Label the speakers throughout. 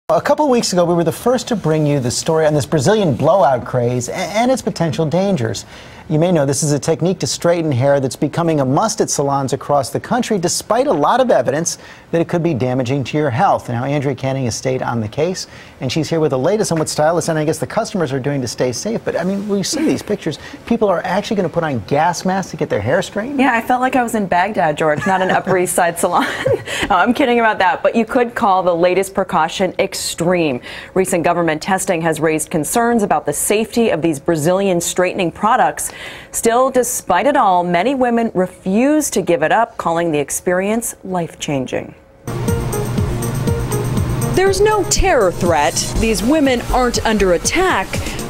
Speaker 1: A couple of weeks ago, we were the first to bring you the story on this Brazilian blowout craze and its potential dangers. You may know this is a technique to straighten hair that's becoming a must at salons across the country, despite a lot of evidence that it could be damaging to your health. Now, Andrea Canning has stayed on the case, and she's here with the latest on what stylists and I guess the customers are doing to stay safe. But I mean, when you see these pictures, people are actually going to put on gas masks to get their hair straightened?
Speaker 2: Yeah, I felt like I was in Baghdad, George, not an Upper East Side salon. I'm kidding about that, but you could call the latest precaution extreme. Recent government testing has raised concerns about the safety of these Brazilian straightening products. Still, despite it all, many women refuse to give it up, calling the experience life-changing. There's no terror threat. These women aren't under attack.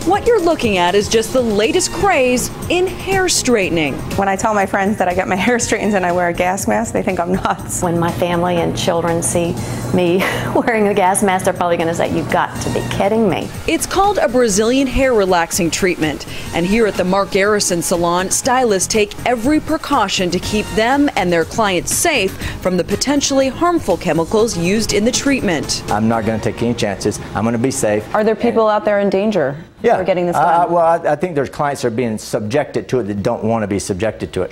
Speaker 2: What you're looking at is just the latest craze in hair straightening.
Speaker 3: When I tell my friends that I get my hair straightened and I wear a gas mask, they think I'm nuts.
Speaker 4: When my family and children see me wearing a gas mask, they're probably going to say, "You've got to be kidding me."
Speaker 2: It's called a Brazilian hair relaxing treatment. And here at the Mark Garrison salon, stylists take every precaution to keep them and their clients safe from the potentially harmful chemicals used in the treatment.
Speaker 5: I'm not going to take any chances. I'm going to be safe.
Speaker 2: Are there people out there in danger?
Speaker 5: Yeah.
Speaker 2: For getting this done?
Speaker 5: Well, I think there's clients that are being subjected to it that don't want to be subjected to it.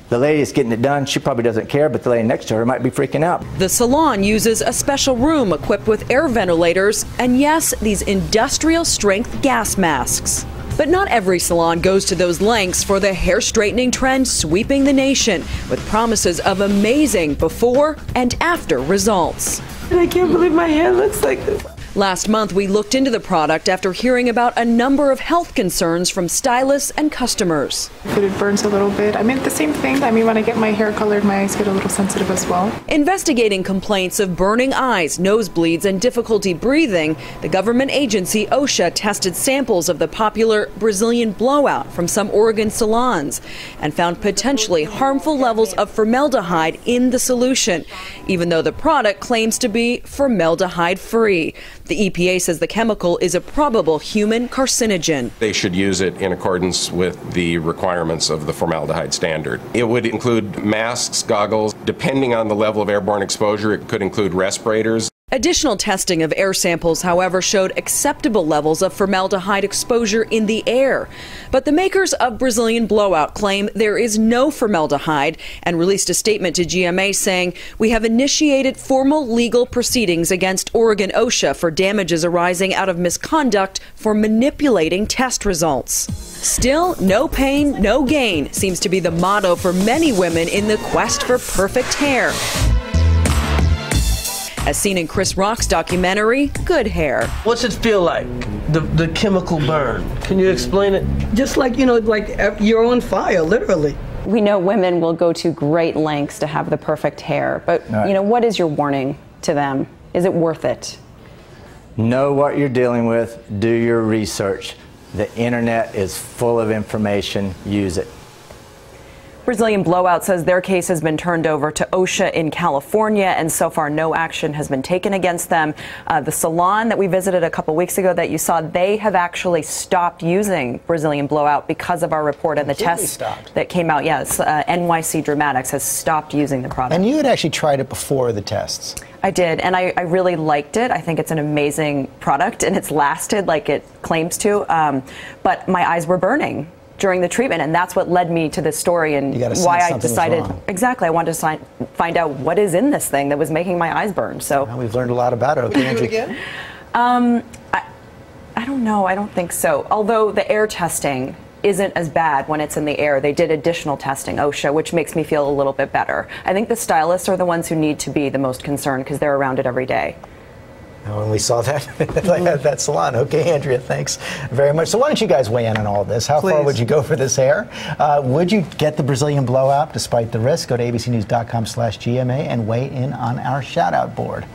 Speaker 5: The lady that's getting it done, she probably doesn't care, but the lady next to her might be freaking out.
Speaker 2: The salon uses a special room equipped with air ventilators and, yes, these industrial-strength gas masks. But not every salon goes to those lengths for the hair straightening trend sweeping the nation, with promises of amazing before and after results.
Speaker 3: And I can't believe my hair looks like this.
Speaker 2: Last month, we looked into the product after hearing about a number of health concerns from stylists and customers.
Speaker 6: It burns a little bit. I mean, the same thing. I mean, when I get my hair colored, my eyes get a little sensitive as well.
Speaker 2: Investigating complaints of burning eyes, nosebleeds, and difficulty breathing, the government agency OSHA tested samples of the popular Brazilian blowout from some Oregon salons and found potentially harmful levels of formaldehyde in the solution, even though the product claims to be formaldehyde-free. The EPA says the chemical is a probable human carcinogen.
Speaker 7: They should use it in accordance with the requirements of the formaldehyde standard. It would include masks, goggles. Depending on the level of airborne exposure, it could include respirators.
Speaker 2: Additional testing of air samples, however, showed acceptable levels of formaldehyde exposure in the air. But the makers of Brazilian blowout claim there is no formaldehyde and released a statement to GMA saying, "We have initiated formal legal proceedings against Oregon OSHA for damages arising out of misconduct for manipulating test results." Still, no pain, no gain seems to be the motto for many women in the quest for perfect hair. As seen in Chris Rock's documentary, Good Hair.
Speaker 8: What's it feel like, the chemical burn? Can you explain it?
Speaker 9: Just like, like you're on fire, literally.
Speaker 2: We know women will go to great lengths to have the perfect hair, but, what is your warning to them? Is it worth it?
Speaker 5: Know what you're dealing with. Do your research. The internet is full of information. Use it.
Speaker 2: Brazilian Blowout says their case has been turned over to OSHA in California, and so far no action has been taken against them. The salon that we visited a couple weeks ago that you saw, they have actually stopped using Brazilian Blowout because of our report and the test that came out. Yes, NYC Dramatics has stopped using the product.
Speaker 1: And you had actually tried it before the tests.
Speaker 2: I did, and I really liked it. I think it's an amazing product, and it's lasted like it claims to, but my eyes were burning during the treatment, and that's what led me to this story and why I decided I wanted to find out what is in this thing that was making my eyes burn. So
Speaker 1: well, we've learned a lot about it. Okay, Andrea.
Speaker 2: I don't know. I don't think so. Although the air testing isn't as bad when it's in the air. They did additional testing, OSHA, which makes me feel a little bit better. I think the stylists are the ones who need to be the most concerned because they're around it every day.
Speaker 1: When we saw that at that salon. Okay, Andrea, thanks very much. So why don't you guys weigh in on all this? How far would you go for this hair? Would you get the Brazilian blowout despite the risk? Go to abcnews.com/GMA and weigh in on our shout-out board.